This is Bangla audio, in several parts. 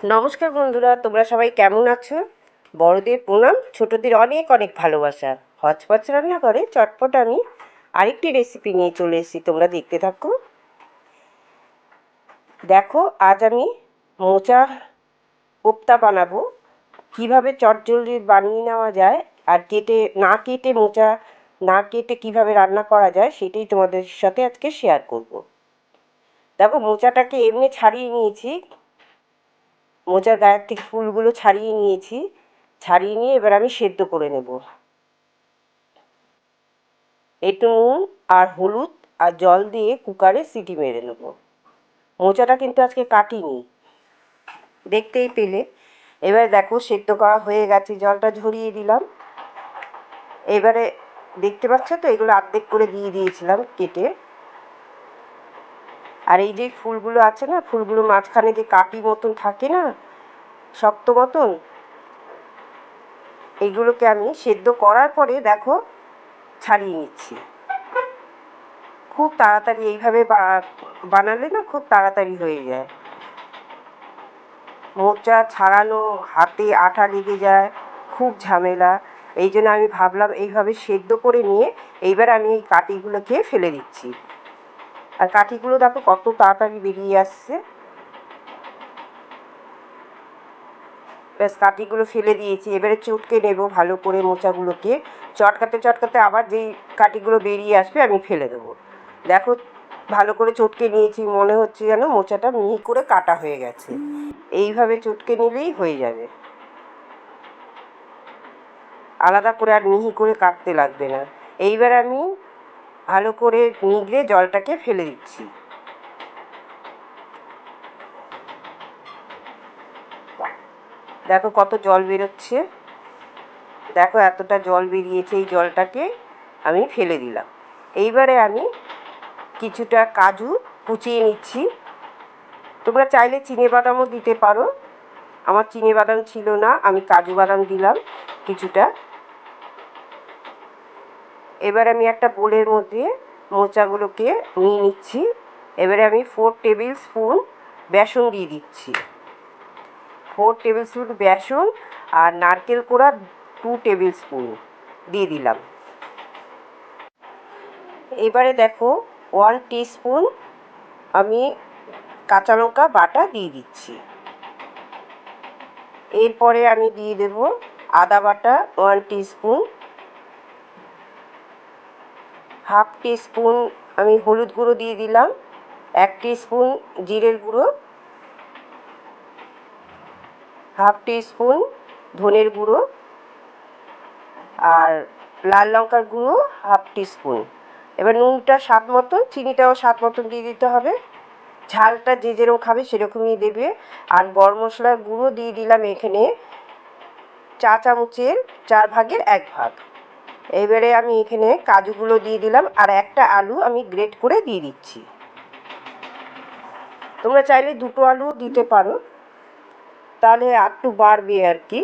নমস্কার বন্ধুরা, তোমরা সবাই কেমন আছো? বড়দের প্রণাম, ছোটদের অনেক অনেক ভালোবাসা। হচপচ রান্না করে চটপট আমি আরেকটি রেসিপি নিয়ে চলে এসেছি, তোমরা দেখতে থাকো। দেখো, আজ আমি মোচা কোপ্তা বানাবো। কিভাবে চটজলদি বানিয়ে নেওয়া যায় আর কেটে মোচা না কেটে কিভাবে রান্না করা যায় সেটাই তোমাদের সাথে আজকে শেয়ার করব। দেখো, মোচাটাকে এমনি ছাড়িয়ে নিয়েছি, মোচার গায়ের থেকে ফুলগুলো ছাড়িয়ে নিয়েছি। ছাড়িয়ে নিয়ে এবার আমি সেদ্ধ করে নেব। একটু নুন আর হলুদ আর জল দিয়ে কুকারে সিটি মেরে নেব। মোচাটা কিন্তু আজকে কাটিনি, দেখতেই পেলে। এবার দেখো, সেদ্ধ করা হয়ে গেছে, জলটা ঝরিয়ে দিলাম। এবারে দেখতে পাচ্ছ তো, এগুলো অর্ধেক করে দিয়ে দিয়েছিলাম কেটে। আর এই যে ফুলগুলো আছে না, ফুলগুলো মাঝখানে যে কাটি মতন থাকে না, শক্ত মতন, এইগুলোকে আমি সেদ্ধ করার পরে দেখো ছাড়িয়ে নিচ্ছি। খুব তাড়াতাড়ি এইভাবে বানালে না খুব তাড়াতাড়ি হয়ে যায়। মোচা ছাড়ানো হাতে আঠা লেগে যায়, খুব ঝামেলা। এই জন্য আমি ভাবলাম এইভাবে সেদ্ধ করে নিয়ে এইবার আমি এই কাঠিগুলোকে ফেলে দিচ্ছি। আর কাঠিগুলো দেখো কত তাড়াতাড়ি বেরিয়ে আসছে। ব্যাস, কাঠিগুলো ফেলে দিয়েছি। এবারে চটকে নেব ভালো করে মোচাগুলোকে। চটকাতে চটকাতে আবার যেই কাঠিগুলো বেরিয়ে আসবে আমি ফেলে দেবো। দেখো, ভালো করে চটকে নিয়েছি, মনে হচ্ছে যেন মোচাটা মিহি করে কাটা হয়ে গেছে। এইভাবে চটকে নিলেই হয়ে যাবে, আলাদা করে আর মিহি করে কাটতে লাগবে না। এইবার আমি ভালো করে নিগড়ে জলটাকে ফেলে দিচ্ছি। দেখো কত জল বেরোচ্ছে, দেখো এতটা জল বেরিয়েছে। এই জলটাকে আমি ফেলে দিলাম। এইবারে আমি কিছুটা কাজু কুচিয়ে নিচ্ছি। তোমরা চাইলে চিনেবাদামও দিতে পারো, আমার চিনেবাদাম ছিল না, আমি কাজু বাদাম দিলাম কিছুটা। এবার আমি একটা বোলের মধ্যে মোচাগুলোকে নিয়ে নিচ্ছি। এবারে আমি 4 টেবিল স্পুন বেসন দিয়ে দিচ্ছি। 4 টেবিল স্পুন বেসন আর নারকেল কোড়া 2 টেবিল স্পুন দিয়ে দিলাম। এবারে দেখো 1 টিস্পুন আমি কাঁচা লঙ্কা বাটা দিয়ে দিচ্ছি। এরপরে আমি দিয়ে দেব আদা বাটা 1 টিস্পুন, হাফ টিস্পুন আমি হলুদ গুঁড়ো দিয়ে দিলাম, 1 টিস্পুন জিরের গুঁড়ো, হাফ টিস্পুন ধনের গুঁড়ো, আর লাল লঙ্কার গুঁড়ো হাফ টিস্পুন। এবার নুনটা স্বাদ মতন, চিনিটাও স্বাদ মতন দিয়ে দিতে হবে। ঝালটা যে যেরকম খাবে সেরকমই দেবে। আর গরম মশলার গুঁড়ো দিয়ে দিলাম এখানে 4 চামচের 4 ভাগের 1 ভাগ। এবারে আমি এখানে কাজুগুলো দিয়ে দিলাম আর একটা আলু আমি গ্রেট করে দিয়ে দিচ্ছি। তোমরা চাইলে 2টো আলুও দিতে পারো, তাহলে একটু বাড়বে আর কি।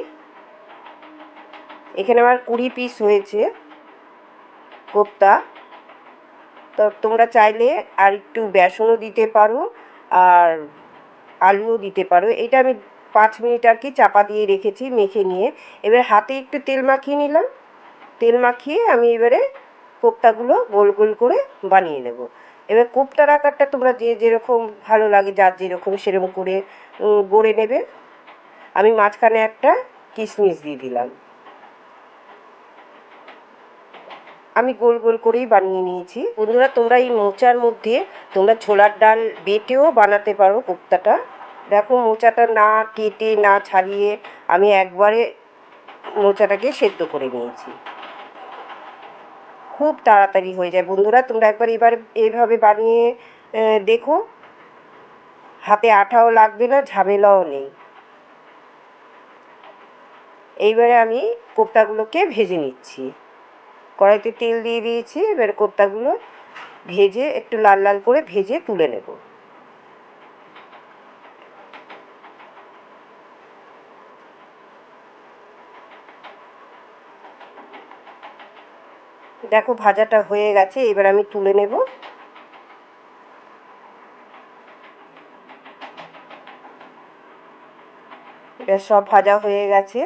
এখানে আমার 20 পিস হয়েছে কোপ্তা। তো তোমরা চাইলে আর একটু বেসনও দিতে পারো আর আলুও দিতে পারো। এটা আমি 5 মিনিট আর কি চাপা দিয়ে রেখেছি মেখে নিয়ে। এবার হাতে একটু তেল মাখিয়ে নিলাম। তেল মাখিয়ে আমি এবারে কোপ্তাগুলো গোল গোল করে বানিয়ে নেব। এবার কোপ্তার আকারটা তোমরা যে যেরকম ভালো লাগে, যার যেরকম সেরকম করে গড়ে নেবে। আমি মাঝখানে একটা কিশমিশ দিয়ে দিলাম। আমি গোল গোল করেই বানিয়ে নিয়েছি। বন্ধুরা, তোমরা এই মোচার মধ্যে তোমরা ছোলার ডাল বেটেও বানাতে পারো কোপ্তাটা। দেখো, মোচাটা না কেটে না ছাড়িয়ে আমি একবারে মোচাটাকে সেদ্ধ করে নিয়েছি। খুব তাড়াতাড়ি হয়ে যায় বন্ধুরা, তোমরা একবার এইভাবে বানিয়ে দেখো। হাতে আঠাও লাগবে না, ঝামেলাও নেই। এইবারে আমি কোপ্তাগুলোকে ভেজে নিচ্ছি। কড়াইতে তেল দিয়ে দিয়েছি। এবার কোপ্তাগুলো ভেজে একটু লাল লাল করে ভেজে তুলে নেব। দেখো ভাজাটা হয়ে গেছে, এবার আমি তুলে নেব। এটা সব ভাজা হয়ে গেছে।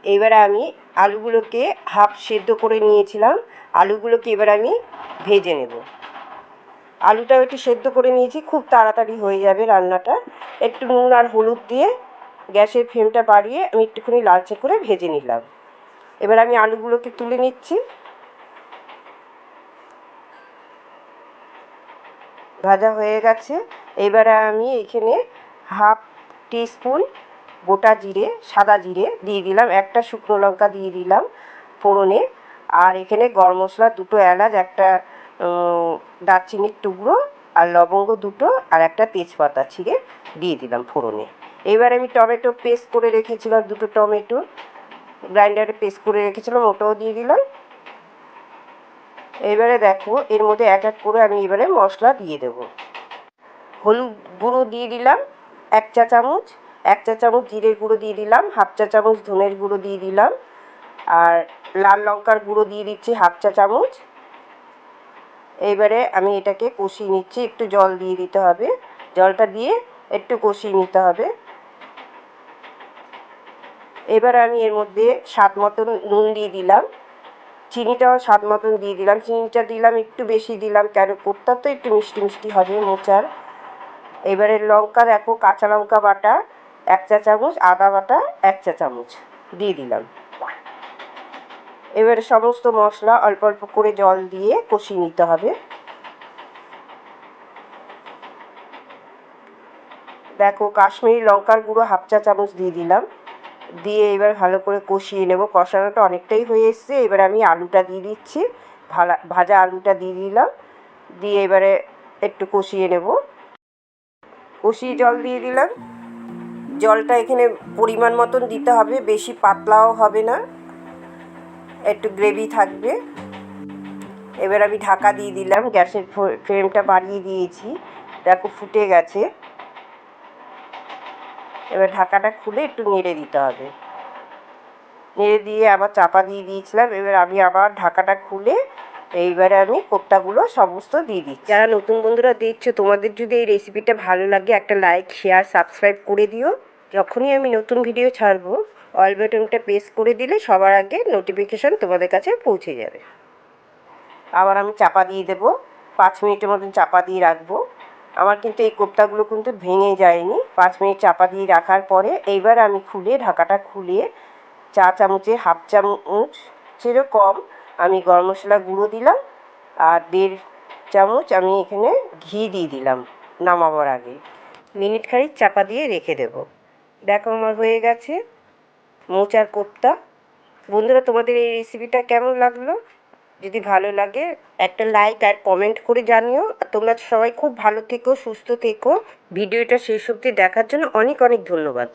এবারে আমি আলুগুলোকে হাফ সেদ্ধ করে নিয়েছিলাম, আলুগুলোকে এবার আমি ভেজে নেব। আলুটাও একটু সেদ্ধ করে নিয়েছি, খুব তাড়াতাড়ি হয়ে যাবে রান্নাটা। একটু নুন আর হলুদ দিয়ে গ্যাসের ফ্লেমটা বাড়িয়ে আমি একটুখানি লালচে করে ভেজে নিলাম। এবার আমি আলুগুলোকে তুলে নিচ্ছি। ভাজা হয়ে গেছে। এবারে আমি এখানে হাফ টিস্পুন গোটা জিরে, সাদা জিরে দিয়ে দিলাম, একটা শুকনো লঙ্কা দিয়ে দিলাম ফোড়নে, আর এখানে গরম মশলা, দুটো এলাচ, একটা দারচিনির টুকরো আর লবঙ্গ দুটো আর একটা তেজপাতা ছিঁড়ে দিয়ে দিলাম ফোড়নে। এবার আমি টমেটো পেস্ট করে রেখেছিলাম, দুটো টমেটো গ্রাইন্ডারে পেস্ট করে রেখেছিলাম, ওটাও দিয়ে দিলাম। এবারে দেখো এর মধ্যে এক এক করে আমি এবারে মশলা দিয়ে দেবো। হলুদ গুঁড়ো দিয়ে দিলাম 1 চা চামচ, 1 চা চামচ জিরের গুঁড়ো দিয়ে দিলাম, হাফ চা চামচ ধনের গুঁড়ো দিয়ে দিলাম, আর লাল লঙ্কার গুঁড়ো দিয়ে দিচ্ছি হাফ চা চামচ। এইবারে আমি এটাকে কষিয়ে নিচ্ছি, একটু জল দিয়ে দিতে হবে, জলটা দিয়ে একটু কষিয়ে নিতে হবে। এবার আমি এর মধ্যে স্বাদ মতন নুন দিয়ে দিলাম, চিনিটাও স্বাদ মতন দিয়ে দিলাম, চিনিটা দিলাম একটু বেশি দিলাম, কেন কোপ্তা তো একটু মিষ্টি মিষ্টি হবে মোচার। এবারে লঙ্কা দেখো, কাঁচা লঙ্কা বাটা 1 চা চামচ, আদা বাটা 1 চা চামচ দিয়ে দিলাম। এবারে সমস্ত মশলা অল্প অল্প করে জল দিয়ে কষিয়ে নিতে হবে। দেখো কাশ্মীরি লঙ্কার গুঁড়ো হাফ চা চামচ দিয়ে দিলাম, দিয়ে এবার ভালো করে কষিয়ে নেব। কষানোটা অনেকটাই হয়ে এসছে। এবার আমি আলুটা দিয়ে দিচ্ছি, ভাজা আলুটা দিয়ে দিলাম, দিয়ে এবারে একটু কষিয়ে নেব। কষিয়ে জল দিয়ে দিলাম। জলটা এখানে পরিমাণ মতন দিতে হবে, বেশি পাতলাও হবে না, একটু গ্রেভি থাকবে। এবার আমি ঢাকা দিয়ে দিলাম, গ্যাসের ফ্লেমটা বাড়িয়ে দিয়েছি, দেখো ফুটে গেছে। এবার ঢাকাটা খুলে একটু নেড়ে দিতে হবে, নেড়ে দিয়ে আবার চাপা দিয়ে দিয়েছিলাম। এবার আমি আবার ঢাকাটা খুলে এইবারে আমি কোপ্তাগুলো সমস্ত দিয়ে দিচ্ছি। যারা নতুন বন্ধুরা দেখছো, তোমাদের যদি এই রেসিপিটা ভালো লাগে একটা লাইক, শেয়ার, সাবস্ক্রাইব করে দিও। যখনই আমি নতুন ভিডিও ছাড়বো অল বাটনটা প্রেস করে দিলে সবার আগে নোটিফিকেশান তোমাদের কাছে পৌঁছে যাবে। আবার আমি চাপা দিয়ে দেবো, 5 মিনিটের মতন চাপা দিয়ে রাখবো। আমার কিন্তু এই কোপ্তাগুলো কিন্তু ভেঙে যায়নি। 5 মিনিট চাপা দিয়ে রাখার পরে এইবার আমি খুলে ঢাকাটা খুলে চা চামচের হাফ চামচেরও কম আমি গরম মশলা গুঁড়ো দিলাম, আর 1.5 চামচ আমি এখানে ঘি দিয়ে দিলাম নামাবার আগে। মিনিট খানিক চাপা দিয়ে রেখে দেবো। দেখো আমার হয়ে গেছে মোচার কোপ্তা। বন্ধুরা, তোমাদের এই রেসিপিটা কেমন লাগলো? যদি ভালো লাগে একটা লাইক আর কমেন্ট করে জানিও। আর তোমরা সবাই খুব ভালো থেকো, সুস্থ থেকো। ভিডিওটা শেষ অবধি দেখার জন্য অনেক অনেক ধন্যবাদ।